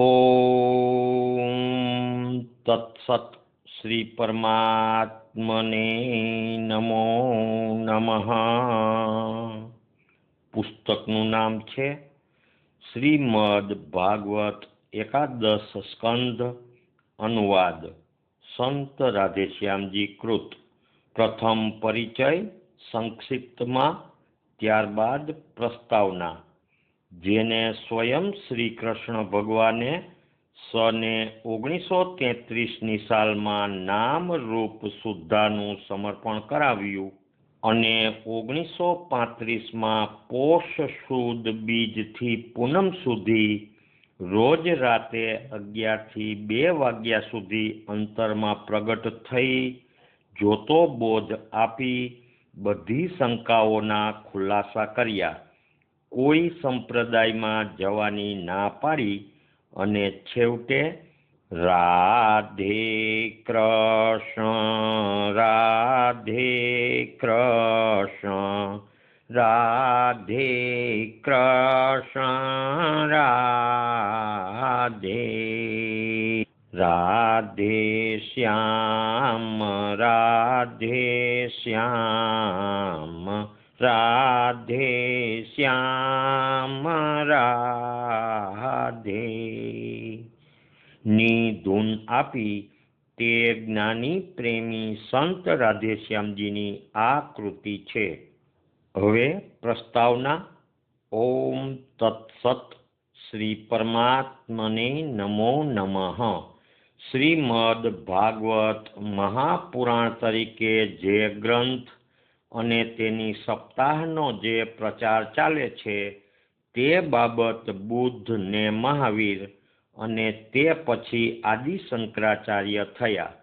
ઓમ તત્સત શ્રી પરમાત્મને નમો નમઃ. પુસ્તકનું નામ છે શ્રીમદ ભાગવત એકાદશ સ્કંધ અનુવાદ સંત રાધેશ્યામજી કૃત. પ્રથમ પરિચય સંક્ષિપ્તમાં, ત્યારબાદ પ્રસ્તાવના. જેને સ્વયં શ્રી કૃષ્ણ ભગવાને સને 1933ની સાલમાં નામ રૂપ શુદ્ધાનું સમર્પણ કરાવ્યું અને 1935માં પોષ સુદ બીજથી પૂનમ સુધી રોજ રાતે 11 થી 2 વાગ્યા સુધી અંતરમાં પ્રગટ થઈ જોતો બોધ આપી બધી શંકાઓના ખુલાસા કર્યા. કોઈ સંપ્રદાયમાં જવાની ના પાડી અને છેવટે રાધે કૃષ્ણ રાધે કૃષ્ણ રાધે કૃષ્ણ રાધે રાધે શ્યામ રાધે શ્યામ રાધે શ્યામ રાધે ની ધૂન આપી તે જ્ઞાની પ્રેમી સંત રાધેશ્યામજીની આ કૃતિ છે. હવે પ્રસ્તાવના. ઓમ તત્સત શ્રી પરમાત્મને નમો નમઃ. શ્રીમદ ભાગવત મહાપુરાણ તરીકે જે ગ્રંથ અને તેની સપ્તાહનો જે પ્રચાર ચાલે છે તે બાબત બુદ્ધ ને મહાવીર અને તે પછી આદિ શંકરાચાર્ય થયા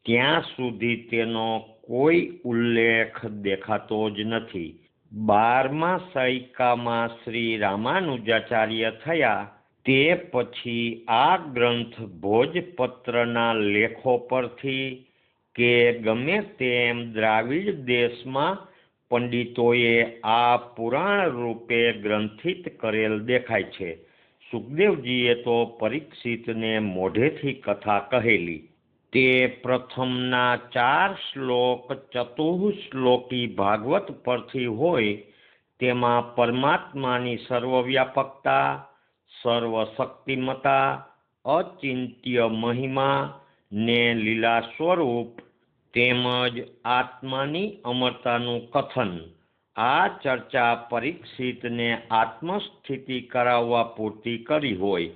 ત્યાં સુધી તેનો કોઈ ઉલ્લેખ દેખાતો જ નથી. 12મા સૈકામાં શ્રી રામાનુજાચાર્ય થયા તે પછી આ ગ્રંથ ભોજપત્રના લેખો પરથી કે ગમે તેમ દ્રાવિડ દેશમાં પંડિતોએ આ પુરાણ રૂપે ગ્રંથિત કરેલ દેખાય છે. સુખદેવજીએ તો પરીક્ષિતને મોઢેથી કથા કહેલી. તે પ્રથમના 4 શ્લોક ચતુશ્લોકી ભાગવત પરથી હોય તેમાં પરમાત્માની સર્વવ્યાપકતા, સર્વશક્તિમતા, અચિંત્ય મહિમા ને લીલા સ્વરૂપ તેમજ આત્માની અમરતાનું કથન. આ ચર્ચા પરીક્ષિતને આત્મસ્થિતિ કરાવવા પૂરતી કરી હોય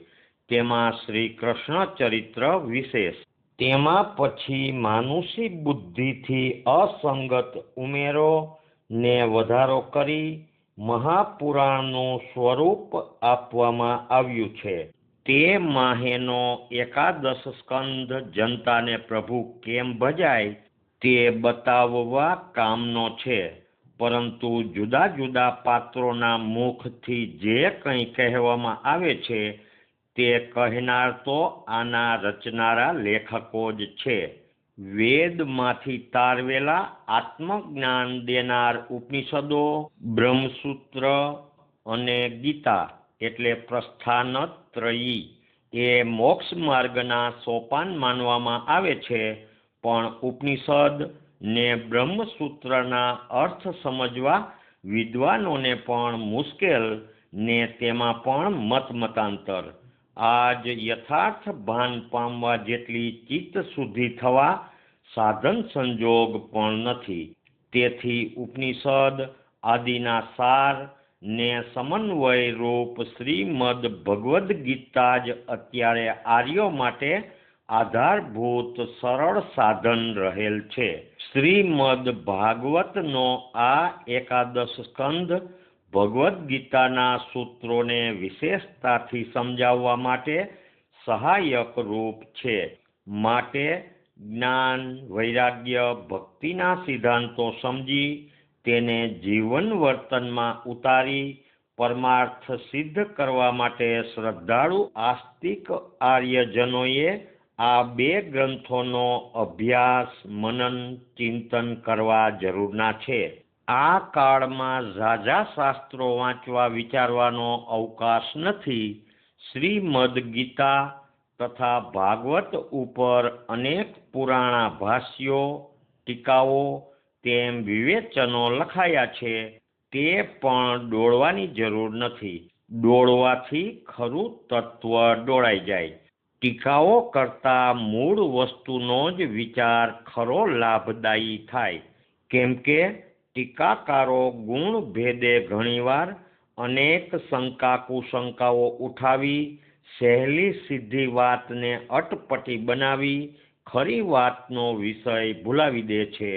તેમાં શ્રી કૃષ્ણ ચરિત્ર વિશેષ. તેમાં પછી માનુષી બુદ્ધિથી અસંગત ઉમેરો ને વધારો કરી મહાપુરાણનું સ્વરૂપ આપવામાં આવ્યું છે. તે માહેનો એકાદશ સ્કંધ જનતાને પ્રભુ કેમ ભજાય તે બતાવવા કામનો છે, પરંતુ જુદા જુદા પાત્રોના મુખથી જે કંઈ કહેવામાં આવે છે તે કહેનાર તો આના રચનારા લેખકો જ છે. વેદમાંથી તારવેલા આત્મજ્ઞાન દેનાર ઉપનિષદો, બ્રહ્મસૂત્ર અને ગીતા એટલે પ્રસ્થાનત્રયી એ મોક્ષ માર્ગના સોપાન માનવામાં આવે છે, પણ ઉપનિષદ ને બ્રહ્મસૂત્રના અર્થ સમજવા વિદ્વાનોને પણ મુશ્કેલ ને તેમાં પણ મતમતાંતર. આજ યથાર્થ ભાન પામવા જેટલી ચિત્ત શુદ્ધિ થવા સાધન સંજોગ પણ નથી. તેથી ઉપનિષદ આદિના સાર ને સમન્વય રૂપ શ્રીમદ ભગવદ્ ગીતા જ અત્યારે આર્યો માટે આધારભૂત સરળ સાધન રહેલ છે. શ્રીમદ ભાગવતનો આ એકાદશ સ્કંધ ભગવદ્ ગીતાના સૂત્રોને વિશેષતાથી સમજાવવા માટે સહાયક રૂપ છે. માટે જ્ઞાન, વૈરાગ્ય, ભક્તિના સિદ્ધાંતો સમજી તેને જીવન વર્તનમાં ઉતારી પરમાર્થ સિદ્ધ કરવા માટે શ્રદ્ધાળુ આસ્તિક આર્યજનોએ આ 2 ગ્રંથોનો અભ્યાસ, મનન, ચિંતન કરવા જરૂરના છે. આ કાળમાં ઝાઝા શાસ્ત્રો વાંચવા વિચારવાનો અવકાશ નથી. શ્રીમદ ગીતા તથા ભાગવત ઉપર અનેક પુરાણા ભાષ્યો, ટીકાઓ તેમ વિવેચનો લખાયા છે. તે પણ ડોળવાની જરૂર નથી. ડોળવાથી ખરું તત્વ ડોળાઈ જાય. ટીકાઓ કરતા મૂળ વસ્તુનો જ વિચાર ખરો લાભદાયી થાય. કેમ કે ટીકાકારો ગુણ ભેદે ઘણીવાર અનેક શંકા કુશંકાઓ ઉઠાવી સહેલી સીધી વાતને અટપટી બનાવી ખરી વાતનો વિષય ભૂલાવી દે છે.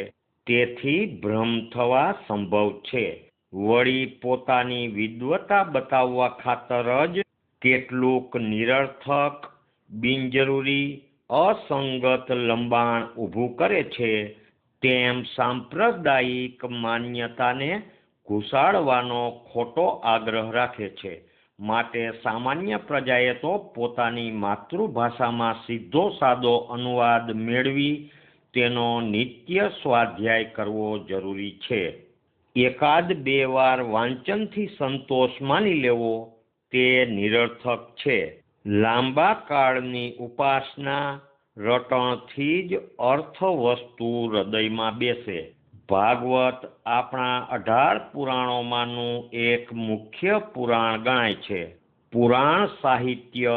તેથી ભ્રમ થવા સંભવ છે. વળી પોતાની વિદ્વતા બતાવવા ખાતર જ કેટલુંક નિરર્થક, બિનજરૂરી, અસંગત લંબાણ ઊભું કરે છે. તેમ સાંપ્રદાયિક માન્યતાને ઘુસાડવાનો ખોટો આગ્રહ રાખે છે. માટે સામાન્ય પ્રજાએ તો પોતાની માતૃભાષામાં સીધો સાદો અનુવાદ મેળવી તેનો નિત્ય સ્વાધ્યાય કરવો જરૂરી છે. એકાદ બે વાર વાંચનથી સંતોષ માની લેવો તે નિરર્થક છે. લાંબા કાળની ઉપાસના રટણથી જ અર્થ વસ્તુ હૃદયમાં બેસે. ભાગવત આપણા 18 પુરાણોમાંનું એક મુખ્ય પુરાણ ગણાય છે. પુરાણ સાહિત્ય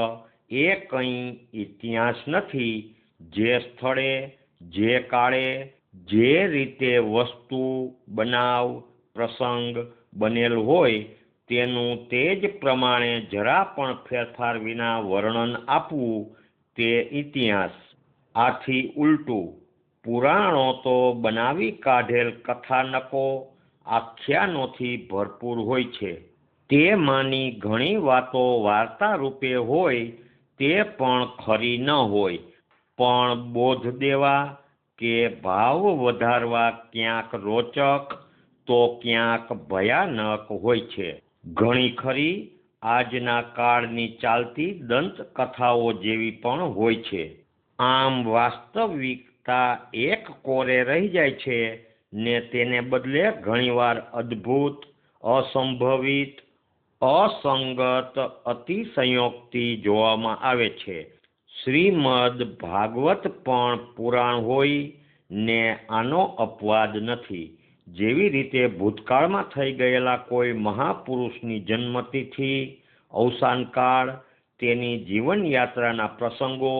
એ કંઈ ઇતિહાસ નથી. જે સ્થળે, જે કાળે, જે રીતે વસ્તુ, બનાવ, પ્રસંગ બનેલ હોય તેનું તે જ પ્રમાણે જરા પણ ફેરફાર વિના વર્ણન આપવું તે ઇતિહાસ. આથી ઉલટું પુરાણો તો બનાવી કાઢેલ કથાનકો, આખ્યાનોથી ભરપૂર હોય છે. તેમાંની ઘણી વાતો વાર્તા રૂપે હોય તે પણ ખરી ન હોય, પણ બોધ દેવા કે ભાવ વધારવા ક્યાંક રોચક તો ક્યાંક ભયાનક હોય છે. ઘણી ખરી આજના કાળની ચાલતી દંતકથાઓ જેવી પણ હોય છે. આમ વાસ્તવિકતા એક કોરે રહી જાય છે ને તેને બદલે ઘણીવાર અદ્ભુત, અસંભવિત, અસંગત અતિશયોક્તિ જોવામાં આવે છે. શ્રીમદ ભાગવત પણ પુરાણ હોય ને આનો અપવાદ નથી. જેવી રીતે ભૂતકાળમાં થઈ ગયેલા કોઈ મહાપુરુષની જન્મતિથિ, અવસાનકાળ, તેની જીવનયાત્રાના પ્રસંગો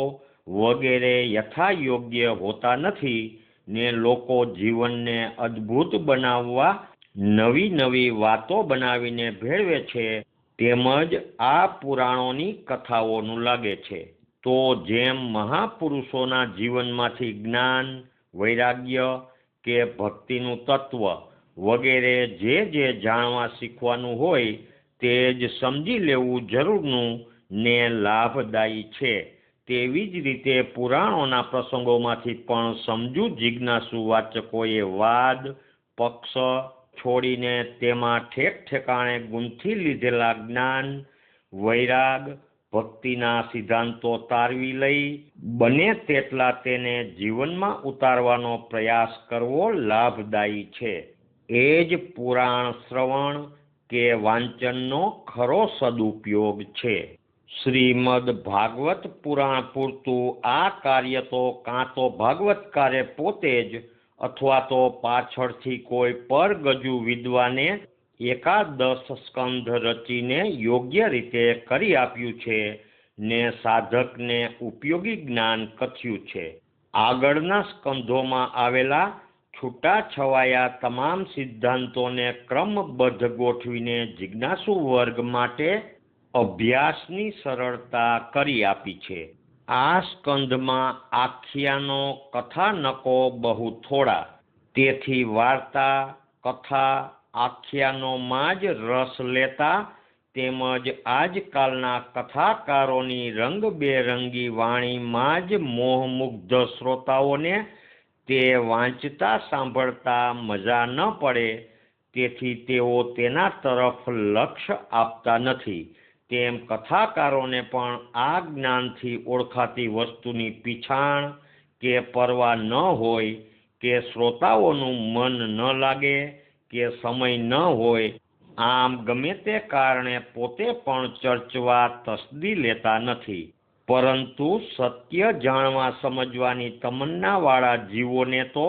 વગેરે યથાયોગ્ય હોતા નથી ને લોકો જીવનને અદ્ભુત બનાવવા નવી નવી વાતો બનાવીને ભેળવે છે. તેમજ આ પુરાણોની કથાઓનું લાગે છે. તો જેમ મહાપુરુષોના જીવનમાંથી જ્ઞાન, વૈરાગ્ય કે ભક્તિનું તત્વ વગેરે જે જાણવા શીખવાનું હોય તે જ સમજી લેવું જરૂરનું ને લાભદાયી છે. તેવી જ રીતે પુરાણોના પ્રસંગોમાંથી પણ સમજુ જિજ્ઞાસુ વાચકોએ વાદ, પક્ષ છોડીને તેમાં ઠેક ઠેકાણે ગૂંથી લીધેલા જ્ઞાન, વૈરાગ, ભક્તિના સિદ્ધાંતો તારવી લઈ બને તેટલા તેને જીવનમાં ઉતારવાનો પ્રયાસ કરવો લાભદાયી છે. એ જ પુરાણ શ્રવણ કે વાંચનનો ખરો સદુપયોગ છે. શ્રીમદ ભાગવત પુરાણ પૂરતું આ કાર્ય તો કાં તો ભાગવતકારે પોતે જ અથવા તો પાછળથી કોઈ પરગજુ વિદ્વાને એકાદશ સ્કંધ રચીને યોગ્ય રીતે કરી આપ્યું છે ને સાધકને ઉપયોગી જ્ઞાન કથ્યું છે. આગળના સ્કંધોમાં આવેલા છૂટાછવાયા તમામ સિદ્ધાંતોને ક્રમબદ્ધ ગોઠવીને જિજ્ઞાસુ વર્ગ માટે અભ્યાસની સરળતા કરી આપી છે. આ સ્કંધમાં આખ્યાનો, કથાનકો બહુ થોડા. તેથી વાર્તા, કથા, આખ્યાનોમાં જ રસ લેતા તેમજ આજકાલના કથાકારોની રંગબેરંગી વાણીમાં જ મોહમુગ્ધ શ્રોતાઓને તે વાંચતા સાંભળતા મજા ન પડે તેથી તેઓ તેના તરફ લક્ષ્ય આપતા નથી. તેમ કથાકારોને પણ આ જ્ઞાનથી ઓળખાતી વસ્તુની પીછાણ કે પરવા ન હોય કે શ્રોતાઓનું મન ન લાગે કે સમય ન હોય આમ ગમે તે કારણે પોતે પણ ચર્ચવા તસદી લેતા નથી, પરંતુ સત્ય જાણવા સમજવાની તમન્નાવાળા જીવોને તો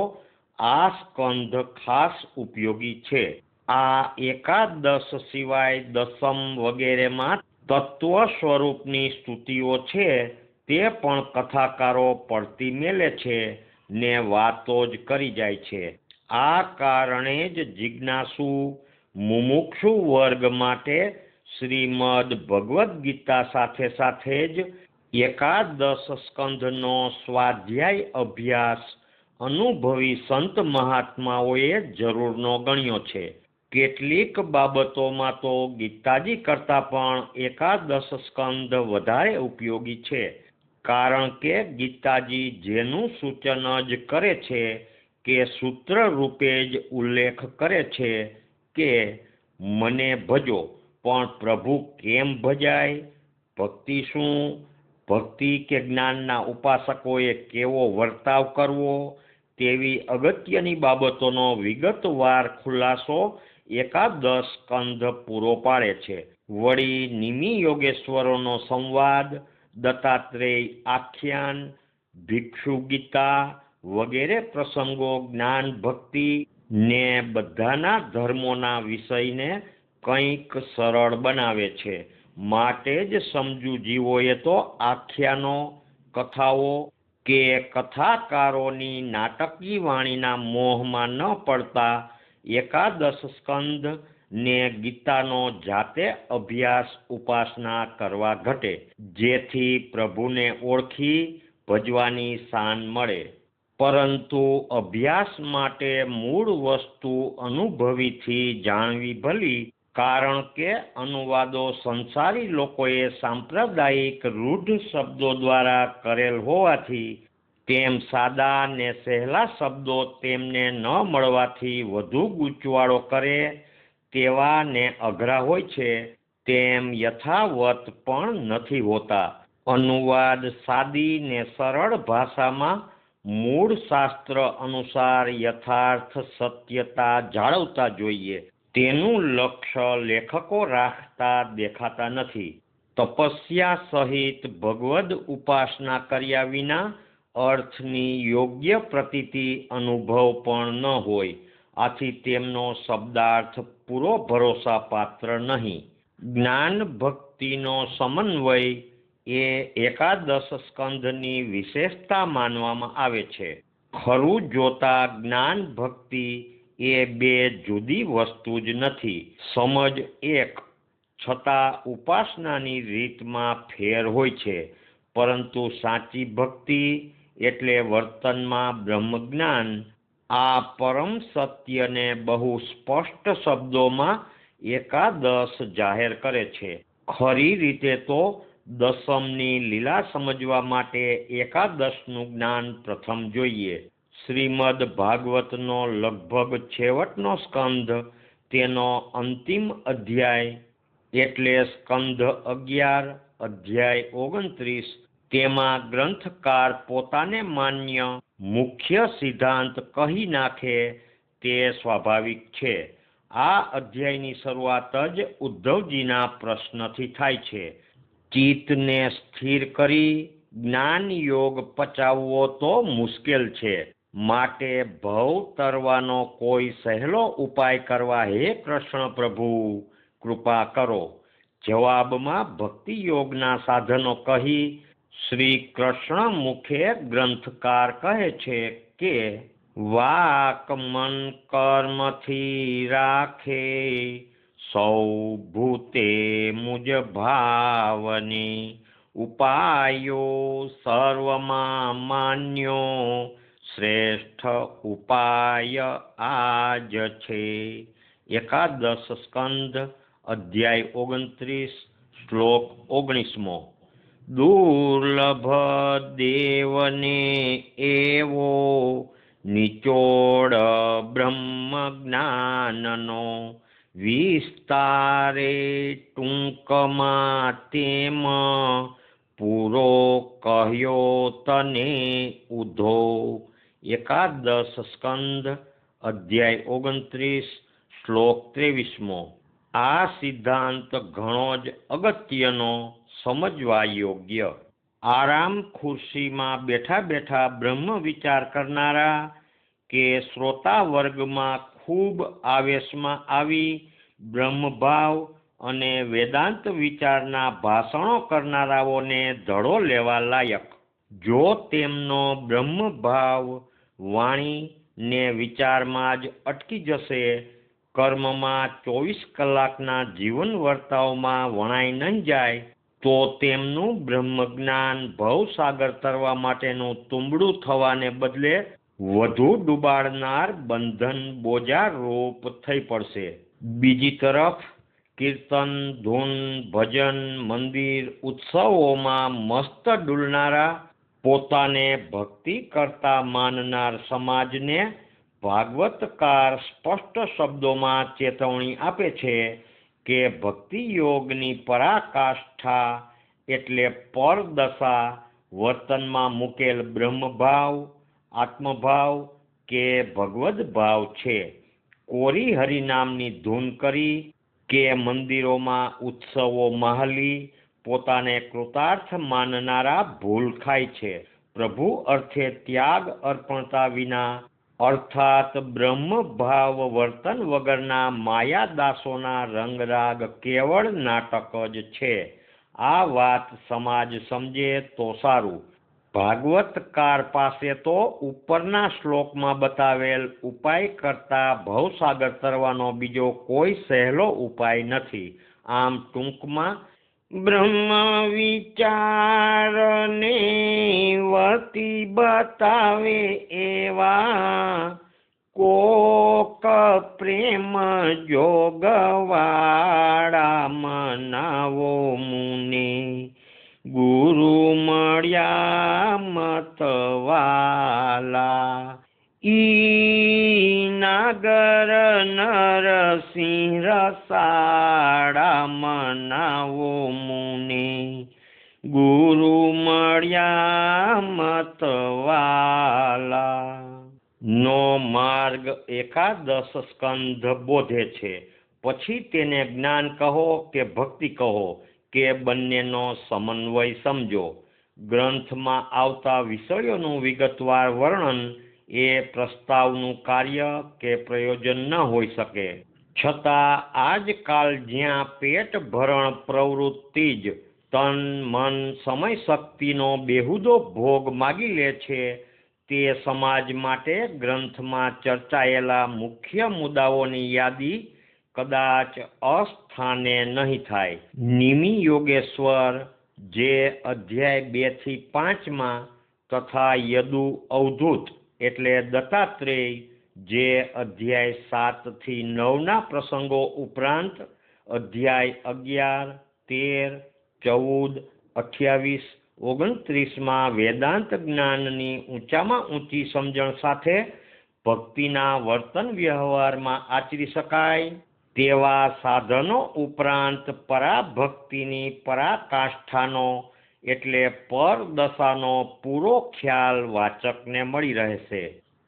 આ સ્કંધ ખાસ ઉપયોગી છે. આ એકાદશ સિવાય દસમ વગેરેમાં તત્વ સ્વરૂપની સ્તુતિઓ છે તે પણ કથાકારો પડતી મેલે છે ને વાતો જ કરી જાય છે. આ કારણે જ જિજ્ઞાસુ મુમુક્ષુ વર્ગ માટે શ્રીમદ ભગવદ્ ગીતા સાથે સાથે જ એકાદશ સ્કંધનો સ્વાધ્યાય અભ્યાસ અનુભવી સંત મહાત્માઓએ જરૂરનો ગણ્યો છે. કેટલીક બાબતોમાં તો ગીતાજી કરતાં પણ એકાદશ સ્કંધ વધારે ઉપયોગી છે, કારણ કે ગીતાજી જેનું સૂચન જ કરે છે કે સૂત્ર રૂપે જ ઉલ્લેખ કરે છે કે મને ભજો, પણ પ્રભુ કેમ ભજાય, ભક્તિ શું, ભક્તિ કે જ્ઞાનના ઉપાસકોએ કેવો વર્તાવ કરવો, તેવી અગત્યની બાબતોનો વિગતવાર ખુલાસો એકાદશ સ્કંધ પૂરો પાડે છે. વળી નિમિ યોગેશ્વરોનો સંવાદ, દત્તાત્રેય આખ્યાન, ભિક્ષુ ગીતા વગેરે પ્રસંગો જ્ઞાન ભક્તિ ને બધાના ધર્મોના વિષયને કંઈક સરળ બનાવે છે. માટે જ સમજુ જીવોએ તો આખ્યાનો, કથાઓ કે કથાકારોની નાટકી વાણીના મોહમાં ન પડતા એકાદશ સ્કંધ ને ગીતાનો જાતે અભ્યાસ ઉપાસના કરવા ઘટે, જેથી પ્રભુને ઓળખી ભજવાની શાન મળે. પરંતુ અભ્યાસ માટે મૂળ વસ્તુ અનુભવીથી જાણવી ભલી, કારણ કે અનુવાદો સંસારી લોકોએ સાંપ્રદાયિક રૂઢ શબ્દો દ્વારા કરેલ હોવાથી તેમ સાદા ને સહેલા શબ્દો તેમને ન મળવાથી વધુ ગૂંચવાળો કરે તેવા ને અઘરા હોય છે, તેમ યથાવત પણ નથી હોતા. અનુવાદ સાદી ને સરળ ભાષામાં મૂળ શાસ્ત્ર અનુસાર યથાર્થ સત્યતા જાળવતા જોઈએ, તેનું લક્ષ્ય લેખકો રાખતા દેખાતા નથી. તપસ્યા સહિત ભગવદ ઉપાસના કર્યા વિના અર્થની યોગ્ય પ્રતીતિ અનુભવ પણ ન હોય, આથી તેમનો શબ્દાર્થ પૂરો ભરોસા પાત્ર નહીં. જ્ઞાન ભક્તિનો સમન્વય એ એકાદશ સ્કંધની વિશેષતા માનવામાં આવે છે. ખરું જોતા જ્ઞાન ભક્તિ એ બે જુદી વસ્તુ જ નથી, સમજ એક, છતાં ઉપાસનાની રીતમાં ફેર હોય છે. પરંતુ સાચી ભક્તિ એટલે વર્તનમાં બ્રહ્મજ્ઞાન આ પરમ સત્યને બહુ સ્પષ્ટ શબ્દોમાં એકાદશ જાહેર કરે છે. ખરી રીતે તો દસમની લીલા સમજવા માટે એકાદશનું જ્ઞાન પ્રથમ જોઈએ. શ્રીમદ ભાગવતનો લગભગ છેવટનો સ્કંધ, તેનો અંતિમ અધ્યાય એટલે સ્કંધ 11 અધ્યાય 29, તેમાં ગ્રંથકાર પોતાને માન્ય મુખ્ય સિદ્ધાંત કહી નાખે તે સ્વાભાવિક છે. આ અધ્યાયની શરૂઆત જ ઉદ્ધવજીના પ્રશ્નથી થાય છે. ચિત્તને સ્થિર કરી જ્ઞાન યોગ પચાવવો તો મુશ્કેલ છે, માટે ભવ તરવાનો કોઈ સહેલો ઉપાય કરવા હે કૃષ્ણ પ્રભુ કૃપા કરો. જવાબમાં ભક્તિ યોગના સાધનો કહી શ્રી કૃષ્ણ મુખે ગ્રંથકાર કહે છે કે વાક મન કર્મથી રાખે સૌ ભૂતે મુજ ભાવની ઉપાયો સર્વમાં માન્યો શ્રેષ્ઠ ઉપાય આજ છે. એકાદશ સ્કંધ અધ્યાય 29 શ્લોક 19. દુર્લભ દેવને એવો નિચોડ બ્રહ્મ જ્ઞાનનો વિસ્તારે ટૂંકમાં તેમ પૂરો કહ્યો તને ઉધો. એકાદશ સ્કંધ અધ્યાય 29 શ્લોક 23. આ સિદ્ધાંત ઘણો જ અગત્યનો, સમજવા યોગ્ય. આરામ ખુરશીમાં બેઠા બેઠા બ્રહ્મ વિચાર કરનારા કે શ્રોતા વર્ગમાં ખૂબ આવેશમાં આવી બ્રહ્મભાવ અને વેદાંત વિચારના ભાષણો કરનારાઓને ધડો લેવા લાયક. જો તેમનો બ્રહ્મભાવ વાણી ને વિચારમાં જ અટકી જશે, કર્મમાં 24 કલાકના જીવન વર્તાવમાં વણાઈ નહીં જાય, તો તેમનું બ્રહ્મજ્ઞાન ભવસાગર તરવા માટેનું તુંબડું થવાને બદલે વધુ ડૂબાડનાર બંધન બોજા રૂપ થઈ પડશે. બીજી તરફ કીર્તન, ધૂન, ભજન, મંદિર, ઉત્સવોમાં મસ્ત ડૂલનારા, પોતાને ભક્તિ કરતા માનનાર સમાજને ભાગવતકાર સ્પષ્ટ શબ્દોમાં ચેતવણી આપે છે કે ભક્તિ યોગની પરાકાષ્ઠા એટલે પરદશા વર્તનમાં મૂકેલ બ્રહ્મભાવ, આત્મભાવ કે ભગવદ ભાવ છે. કોરી હરિનામની ધૂન કરી કે મંદિરોમાં ઉત્સવો માહલી પોતાને કૃતાર્થ માનનારા ભૂલ ખાય છે. પ્રભુ અર્થે ત્યાગ અર્પણતા વિના અર્થાત બ્રહ્મભાવ વર્તન વગરના માયાદાસોના રંગરાગ કેવળ નાટક જ છે. આ વાત સમાજ સમજે તો સારું. ભાગવતકાર પાસે તો ઉપરના શ્લોકમાં બતાવેલ ઉપાય કરતા ભવસાગર તરવાનો બીજો કોઈ સહેલો ઉપાય નથી. આમ ટૂંકમાં બ્રહ્મ વિચારને વતી બતાવે એવા કોક પ્રેમ જોગવાળા મનાવો મુને, ગુરુ મળ્યા મતવાલા. ઈ નાગર નરસિંહ રસાડા મનાવો મુને, ગુરુ મળ્યા મતવાલા. નો માર્ગ 11 સ્કંધ બોધે છે. પછી તેને જ્ઞાન કહો કે ભક્તિ કહો કે બંનેનો સમન્વય સમજો. ગ્રંથમાં આવતા વિષયોનું વિગતવાર વર્ણન એ પ્રસ્તાવનું કાર્ય કે પ્રયોજન ન હોઈ શકે. છતાં આજકાલ જ્યાં પેટ ભરણ પ્રવૃત્તિ જ તન, મન, સમય શક્તિનો બેહુદો ભોગ માગી લે છે, તે સમાજ માટે ગ્રંથમાં ચર્ચાયેલા મુખ્ય મુદ્દાઓની યાદી કદાચ અસ્થાને નહીં થાય. નિમિ યોગેશ્વર જે અધ્યાય 2 થી 5 તથા યદુ અવધૂત એટલે દત્તાત્રેય જે અધ્યાય 7 થી 9 પ્રસંગો ઉપરાંત અધ્યાય 11, 13, 14, 28, 29 વેદાંત જ્ઞાનની ઊંચામાં ઊંચી સમજણ સાથે ભક્તિના વર્તન વ્યવહારમાં આચરી શકાય તેવા સાધનો ઉપરાંત પરાભક્તિની પરાકાષ્ઠાનો એટલે પરદશાનો પૂરો ખ્યાલ વાચકને મળી રહેશે.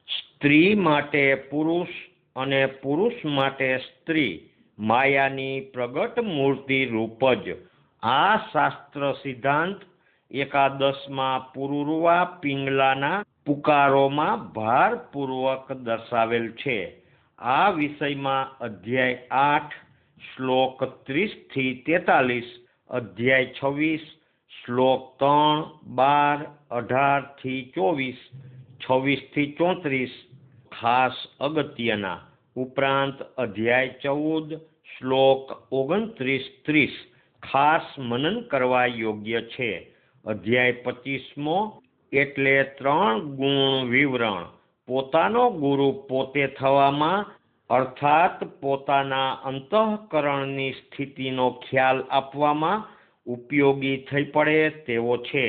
સ્ત્રી માટે પુરુષ અને પુરુષ માટે સ્ત્રી માયાની પ્રગટ મૂર્તિ રૂપ જ. આ શાસ્ત્ર સિદ્ધાંત 11માં પુરુરવા પિંગલાના પુકારોમાં ભારપૂર્વક દર્શાવેલ છે. આ વિષયમાં અધ્યાય 8 શ્લોક 30 થી 43, અધ્યાય 26 શ્લોક 3, 12, 18 થી 24, 26 થી 34 ખાસ અગત્યના. ઉપરાંત અધ્યાય 14 શ્લોક 29-30 ખાસ મનન કરવા યોગ્ય છે. અધ્યાય 25મો એટલે 3 ગુણ વિવરણ પોતાનો ગુરુ પોતે થવામાં અર્થાત પોતાના અંતઃકરણની સ્થિતિનો ખ્યાલ આપવામાં ઉપયોગી થઈ પડે તેવો છે.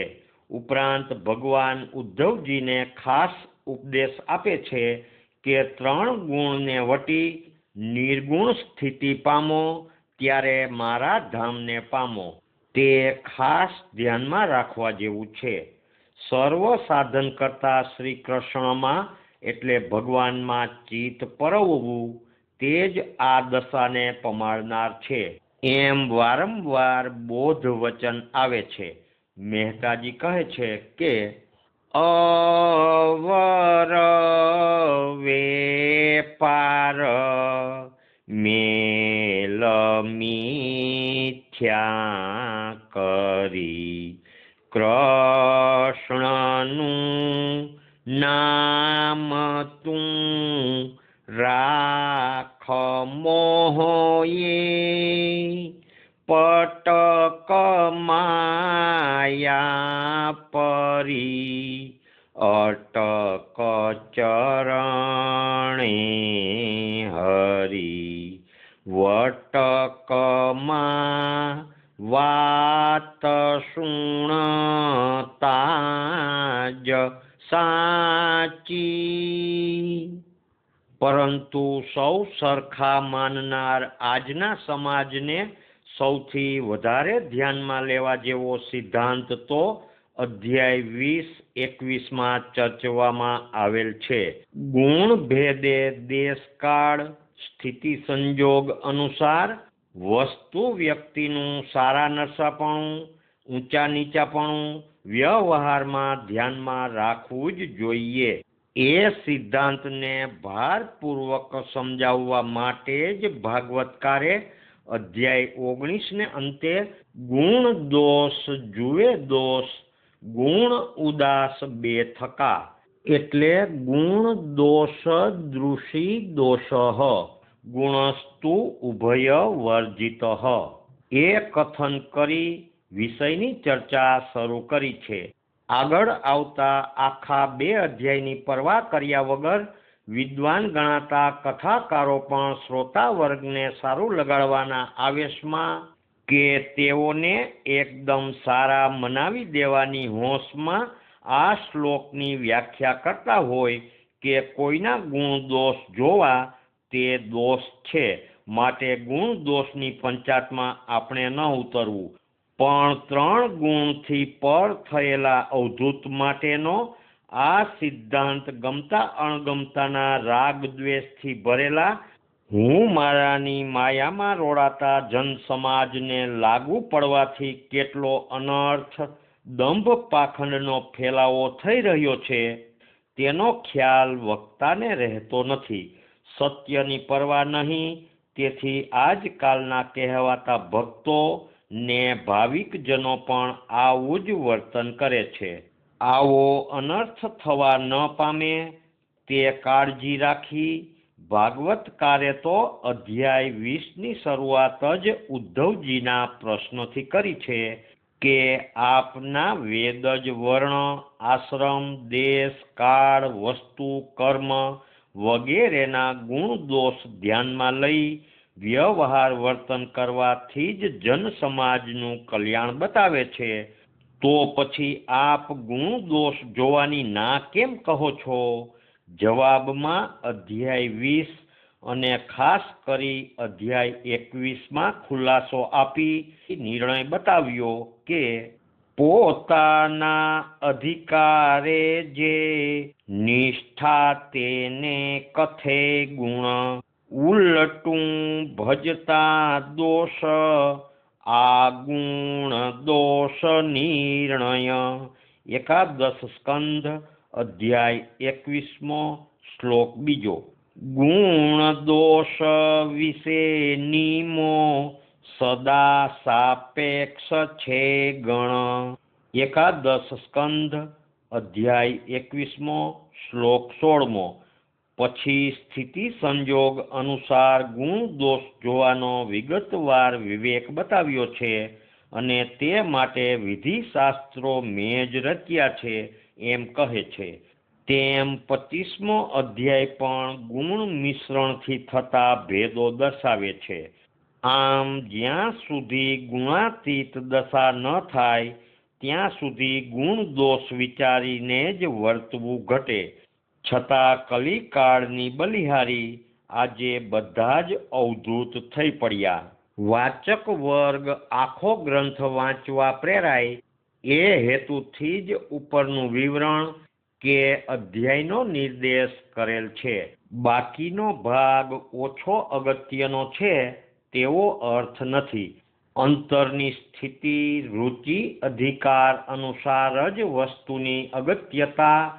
ઉપરાંત ભગવાન ઉદ્ધવજીને ખાસ ઉપદેશ આપે છે કે 3 ગુણને વટી નિર્ગુણ સ્થિતિ પામો ત્યારે મારા ધામને પામો. તે ખાસ ધ્યાનમાં રાખવા જેવું છે. સર્વ સાધન કરતા શ્રી કૃષ્ણમાં એટલે ભગવાનમાં ચિત્ત પરવવું તે જ આ દશાને પમાડનાર છે એમ વારંવાર બોધ વચન આવે છે. મહેતાજી કહે છે કે અવર વેપાર મેલ મિથ્યા કરી કૃષ્ણનું નામ તું રાખ મોહયે પટક માયા પરી અટક ચરણે હરી વટકમાં વાત સુણતા જ સાચી. પરંતુ સૌ સરખા માનનાર આજના સમાજને સૌથી વધારે ધ્યાનમાં લેવા જેવો સિદ્ધાંત તો અધ્યાય 20-21માં ચર્ચવામાં આવેલ છે. ગુણ ભેદે દેશકાળ સ્થિતિ સંજોગ અનુસાર વસ્તુ વ્યક્તિનું સારા નરસાપણું ઊંચા નીચાપણું વ્યવહારમાં ધ્યાનમાં રાખવું જ જોઈએ. એ સિદ્ધાંતને ભારપૂર્વક સમજાવવા માટે જ ભાગવતકારે અધ્યાય 19 ને અંતે ગુણ દોષ જુએ દોષ ગુણ ઉદાસ બે થકા એટલે ગુણ દોષ દૃષિ દોષ ગુણસ્તુ ઉભય વર્જિત એ કથન કરી વિષયની ચર્ચા શરૂ કરી છે. આગળ આવતા આખા 2 અધ્યાયની પરવા કર્યા વગર વિદ્વાન ગણાતા કથાકારો પણ શ્રોતા વર્ગને સારું લગાડવાના આવેશમાં કે તેઓને એકદમ સારા મનાવી દેવાની હોંશમાં આ શ્લોકની વ્યાખ્યા કરતા હોય કે કોઈના ગુણ દોષ જોવા તે દોષ છે, માટે ગુણ દોષની પંચાયતમાં આપણે ન ઉતરવું, પણ 3 ગુણથી પર થયેલા અવધૂત માટેનો આ સિદ્ધાંત ગમતા અણગમતાના રાગ દ્વેષથી ભરેલા હું મારાની માયામાં રોડાતા જન સમાજને લાગુ પડવાથી કેટલો અનર્થ દંભ પાખંડનો ફેલાવો થઈ રહ્યો છે તેનો ખ્યાલ વક્તાને રહેતો નથી. સત્યની પરવા નહીં, તેથી આજકાલના કહેવાતા ભક્તો ને ભાવિકજનો પણ આવું જ વર્તન કરે છે. આવો અનર્થ થવા ન પામે તે કાળજી રાખી ભાગવતકારે તો અધ્યાય 20ની શરૂઆત જ ઉદ્ધવજીના પ્રશ્નથી કરી છે કે આપના વેદ જ વર્ણ આશ્રમ દેશ કાળ વસ્તુ કર્મ વગેરેના ગુણ દોષ ધ્યાનમાં લઈ વ્યવહાર વર્તન કરવાથી જ જન સમાજનું કલ્યાણ બતાવે છે, તો પછી આપ ગુણ દોષ જોવાની ના કેમ કહો છો? જવાબમાં અધ્યાય 20 અને ખાસ કરી અધ્યાય 21માં ખુલાસો આપી નિર્ણય બતાવ્યો કે પોતાના અધિકારે જે નિષ્ઠા તેને કથે ગુણ ઉલટું ભજતા દોષ આ ગુણ દોષ નિર્ણય. એકાદશ સ્કંધ અધ્યાય 21મો શ્લોક 2. ગુણ દોષ વિશે નિમો સદા સાપેક્ષ છે ગણ. એકાદશ સ્કંધ અધ્યાય 21મો શ્લોક 16મો. પછી સ્થિતિ સંજોગ અનુસાર ગુણ દોષ જોવાનો વિગતવાર વિવેક બતાવ્યો છે અને તે માટે વિધિ શાસ્ત્રો મેં જ રચ્યા છે એમ કહે છે. તેમ 25મો અધ્યાય પણ ગુણ મિશ્રણથી થતા ભેદો દર્શાવે છે. આમ જ્યાં સુધી ગુણાતીત દશા ન થાય ત્યાં સુધી ગુણ દોષ વિચારીને જ વર્તવું ઘટે. છતાં કલિકાળની બલિહારી આજે બધા જ અવધૂત થઈ પડ્યા. વાચક વર્ગ આખો ગ્રંથ વાંચવા પ્રેરાય એ હેતુથી જ ઉપરનું વિવરણ કે અધ્યાયનો નિર્દેશ કરેલ છે. બાકીનો ભાગ ઓછો અગત્યનો છે તેવો અર્થ નથી. અંતરની સ્થિતિ, રુચિ, અધિકાર અનુસાર જ વસ્તુની અગત્યતા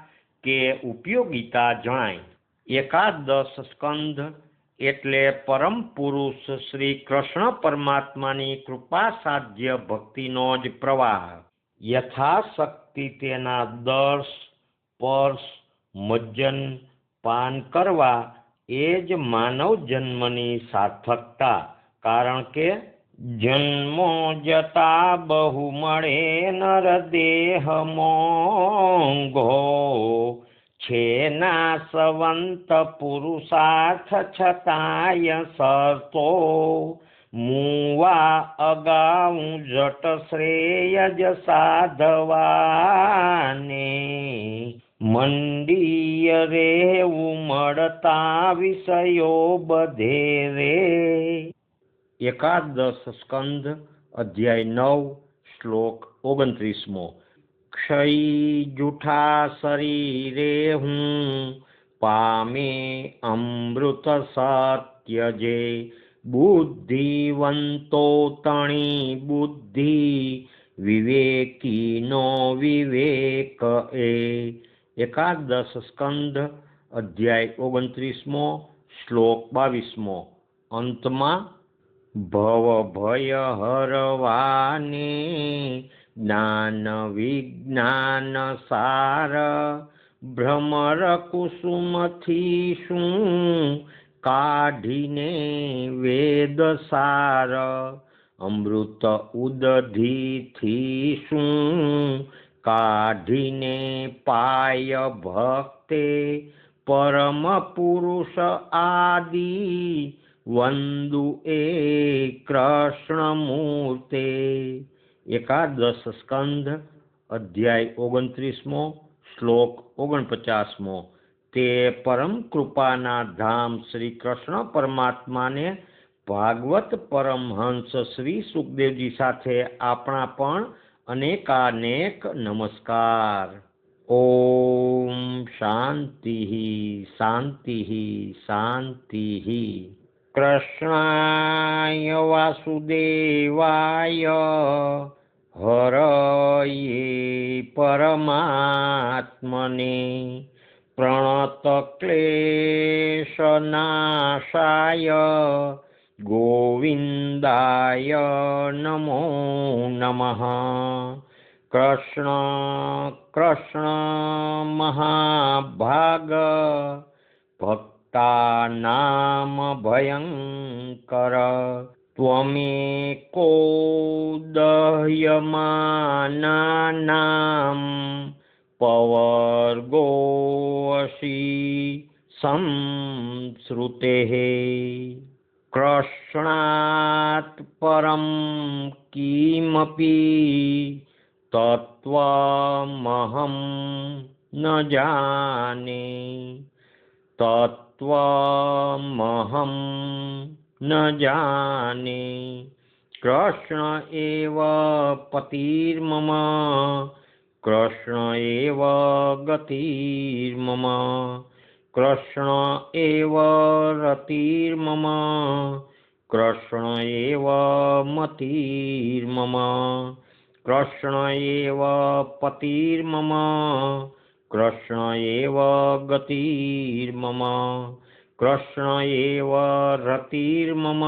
કે ઉપયોગિતા જણાય. એકાદશ સ્કંધ એટલે પરમ પુરુષ શ્રી કૃષ્ણ પરમાત્માની કૃપા સાધ્ય ભક્તિનો જ પ્રવાહ. યથાશક્તિ તેના દર્શ, સ્પર્શ, મજ્જન, પાન કરવા એ જ માનવ જન્મની સાર્થકતા. કારણ કે જન્મો જતા બહુ મળે નર દેહ મોંઘો, છે નાશવંત પુરુષાર્થ છતાંય સરતો, મુવા અગાઉ જટ શ્રેય જ સાધવાને, મંડીય રેવું મળતા વિષયો બધે રે. એકાદશ સ્કંધ અધ્યાય 9 શ્લોક 29મો. ક્ષયી જૂઠા શરીરે હું પામે અમૃત સત્ય જે, બુદ્ધિવંતો તણી બુદ્ધિ વિવેકીનો વિવેક એ. એકાદશ સ્કંધ અધ્યાય 29મો શ્લોક 22મો. અંતમાં ભવ ભય હરવાને જ્ઞાન વિજ્ઞાન સાર, ભ્રમર કુસુમથી શું કાઢીને વેદ સાર, અમૃત ઉદધિથી શું કાઢીને પાય ભક્તે, પરમ પુરુષ આદિ વંદુ એ કૃષ્ણ મૂર્તે. એકાદશ સ્કંધ અધ્યાય 29મો શ્લોક 49મો. તે પરમ કૃપાના ધામ શ્રી કૃષ્ણ પરમાત્માને ભાગવત પરમહંસ શ્રી સુખદેવજી સાથે આપણા પણ અનેકાનેક નમસ્કાર. ઓમ શાંતિ શાંતિ શાંતિ. કૃષ્ણાય વાસુદેવાય હરયે પરમાત્મને, પ્રણતક્લેશનાશાય ગોવિંદાય નમો નમઃ. કૃષ્ણ કૃષ્ણ મહાભાગ, ભક્તાનામ ભયંકર, ત્વમેકો દહ્યમાનાનામ પવર્ગોऽસી સંશ્રુતેઃ. કૃષ્ણાત પરમ કિમપી તત્વમહં ન જાને, તત્વમહં ન જાને. કૃષ્ણ એવ પતિર્મમ, કૃષ્ણ એવ ગતિર્મમ, કૃષ્ણ એવ રતિર્મમ, કૃષ્ણ એવ મતિર્મમ, કૃષ્ણ એવ પતિર્મમ, કૃષ્ણ એવ ગતિર્મમ, કૃષ્ણ એવ રતિર્મમ,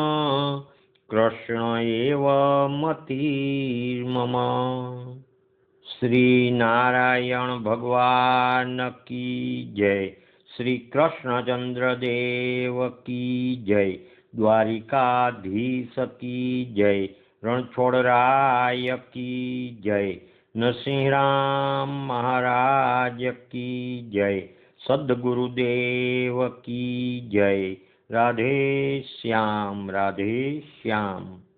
કૃષ્ણ એવ મતિર્મમ. શ્રી નારાયણ ભગવાન કી જય. શ્રી કૃષ્ણચંદ્ર દેવ કી જય. દ્વારિકાધીશ કી જય. રણછોડરાય કી જય. નરસિંહરામ મહારાજ કી જય. સદ્ગુરુદેવ કી જય. રાધે શ્યામ, રાધે શ્યામ.